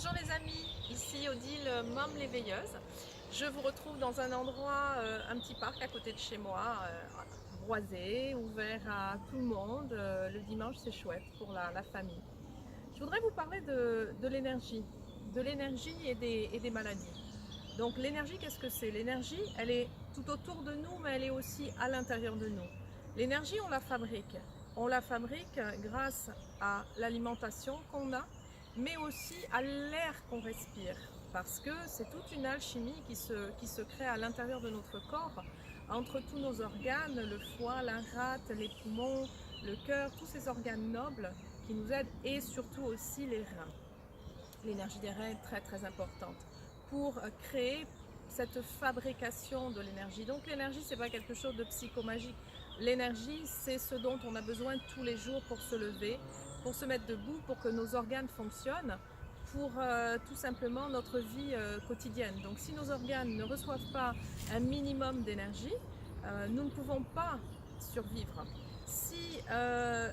Bonjour les amis, ici Odile, Mom l'éveilleuse. Je vous retrouve dans un endroit, un petit parc à côté de chez moi, boisé, ouvert à tout le monde. Le dimanche c'est chouette pour la famille. Je voudrais vous parler de l'énergie et des maladies. Donc l'énergie, qu'est-ce que c'est? L'énergie, elle est tout autour de nous, mais elle est aussi à l'intérieur de nous. L'énergie, on la fabrique. On la fabrique grâce à l'alimentation qu'on a, mais aussi à l'air qu'on respire. Parce que c'est toute une alchimie qui se crée à l'intérieur de notre corps, entre tous nos organes, le foie, la rate, les poumons, le cœur, tous ces organes nobles qui nous aident, et surtout aussi les reins. L'énergie des reins est très très importante pour créer cette fabrication de l'énergie. Donc l'énergie, c'est pas quelque chose de psychomagique. L'énergie, c'est ce dont on a besoin tous les jours pour se lever, pour se mettre debout, pour que nos organes fonctionnent, pour tout simplement notre vie quotidienne. Donc si nos organes ne reçoivent pas un minimum d'énergie, nous ne pouvons pas survivre. Si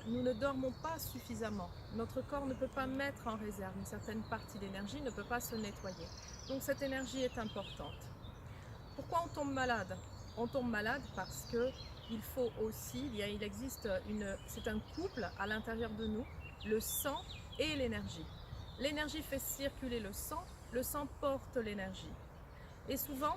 nous ne dormons pas suffisamment, notre corps ne peut pas mettre en réserve une certaine partie d'énergie, ne peut pas se nettoyer. Donc cette énergie est importante. Pourquoi on tombe malade? On tombe malade parce que il faut aussi, il existe c'est un couple à l'intérieur de nous, le sang et l'énergie. L'énergie fait circuler le sang porte l'énergie. Et souvent,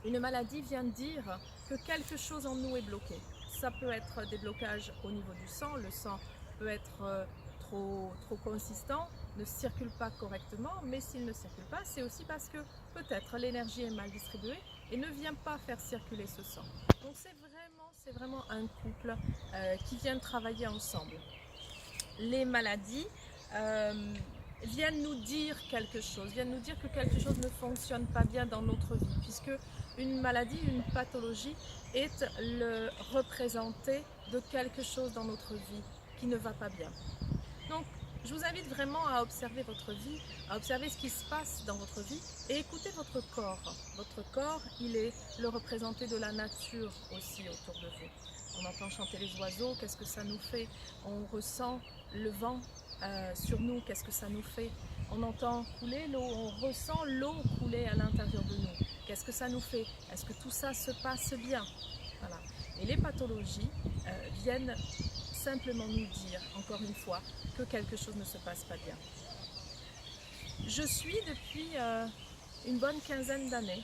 une maladie vient dire que quelque chose en nous est bloqué. Ça peut être des blocages au niveau du sang, le sang peut être trop consistant, ne circule pas correctement, mais s'il ne circule pas, c'est aussi parce que peut-être l'énergie est mal distribuée et ne vient pas faire circuler ce sang. Donc c'est vraiment un couple qui vient travailler ensemble. Les maladies viennent nous dire quelque chose, viennent nous dire que quelque chose ne fonctionne pas bien dans notre vie, puisque une maladie, une pathologie est le représenté de quelque chose dans notre vie qui ne va pas bien. Donc, je vous invite vraiment à observer votre vie, à observer ce qui se passe dans votre vie et écouter votre corps. Votre corps, il est le représenté de la nature aussi autour de vous. On entend chanter les oiseaux, qu'est-ce que ça nous fait? On ressent le vent sur nous, qu'est-ce que ça nous fait? On entend couler l'eau, on ressent l'eau couler à l'intérieur de nous. Qu'est-ce que ça nous fait? Est-ce que tout ça se passe bien? Voilà. Et les pathologies viennent simplement nous dire, encore une fois, que quelque chose ne se passe pas bien. Je suis depuis une bonne quinzaine d'années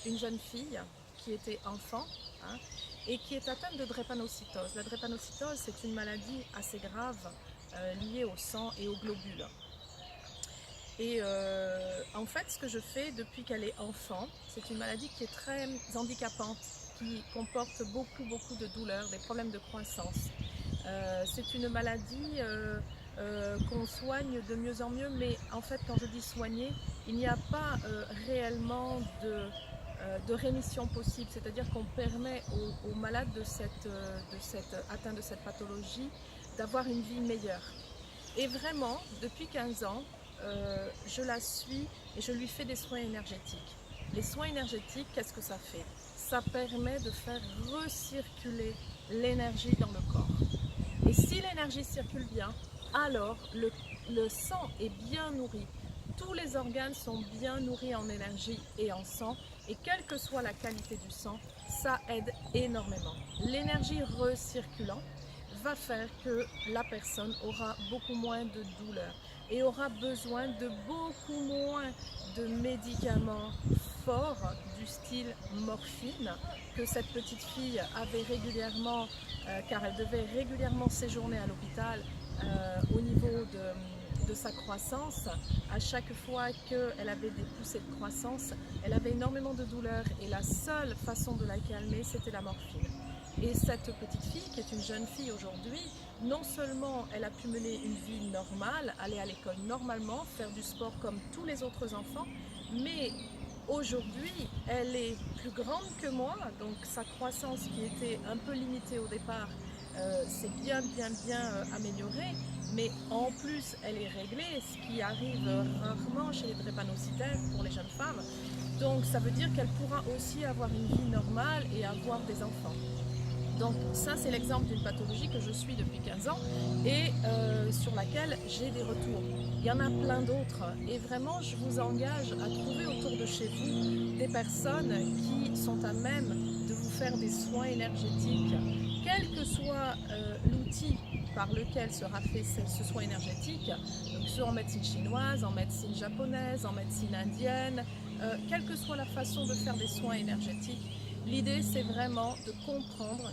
une jeune fille qui était enfant et qui est atteinte de drépanocytose. La drépanocytose, c'est une maladie assez grave liée au sang et aux globules. Et en fait, ce que je fais depuis qu'elle est enfant, c'est une maladie qui est très handicapante, qui comporte beaucoup de douleurs, des problèmes de croissance. C'est une maladie qu'on soigne de mieux en mieux, mais en fait, quand je dis soigner, il n'y a pas réellement de rémission possible, c'est-à-dire qu'on permet aux malades atteints de cette pathologie d'avoir une vie meilleure. Et vraiment, depuis 15 ans, je la suis et je lui fais des soins énergétiques. Les soins énergétiques, qu'est-ce que ça fait? Ça permet de faire recirculer l'énergie dans le corps. Et si l'énergie circule bien, alors le sang est bien nourri. Tous les organes sont bien nourris en énergie et en sang. Et quelle que soit la qualité du sang, ça aide énormément. L'énergie recirculant va faire que la personne aura beaucoup moins de douleur et aura besoin de beaucoup moins de médicaments forts du style morphine que cette petite fille avait régulièrement car elle devait régulièrement séjourner à l'hôpital au niveau de sa croissance. À chaque fois qu'elle avait des poussées de croissance, elle avait énormément de douleur et la seule façon de la calmer, c'était la morphine. Et cette petite fille, qui est une jeune fille aujourd'hui, non seulement elle a pu mener une vie normale, aller à l'école normalement, faire du sport comme tous les autres enfants, mais aujourd'hui, elle est plus grande que moi, donc sa croissance qui était un peu limitée au départ, s'est bien améliorée, mais en plus elle est réglée, ce qui arrive rarement chez les drépanocytaires pour les jeunes femmes. Donc ça veut dire qu'elle pourra aussi avoir une vie normale et avoir des enfants. Donc ça, c'est l'exemple d'une pathologie que je suis depuis 15 ans et sur laquelle j'ai des retours. Il y en a plein d'autres et vraiment, je vous engage à trouver autour de chez vous des personnes qui sont à même de vous faire des soins énergétiques, quel que soit l'outil par lequel sera fait ce soin énergétique, donc que ce soit en médecine chinoise, en médecine japonaise, en médecine indienne, quelle que soit la façon de faire des soins énergétiques. L'idée, c'est vraiment de comprendre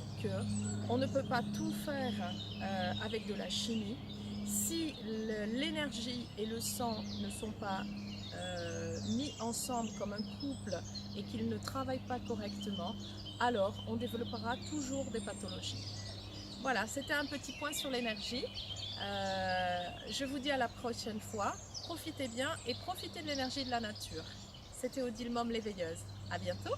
qu'on ne peut pas tout faire avec de la chimie. Si l'énergie et le sang ne sont pas mis ensemble comme un couple et qu'ils ne travaillent pas correctement, alors on développera toujours des pathologies. Voilà, c'était un petit point sur l'énergie. Je vous dis à la prochaine fois. Profitez bien et profitez de l'énergie de la nature. C'était Odile Mom l'éveilleuse. À bientôt!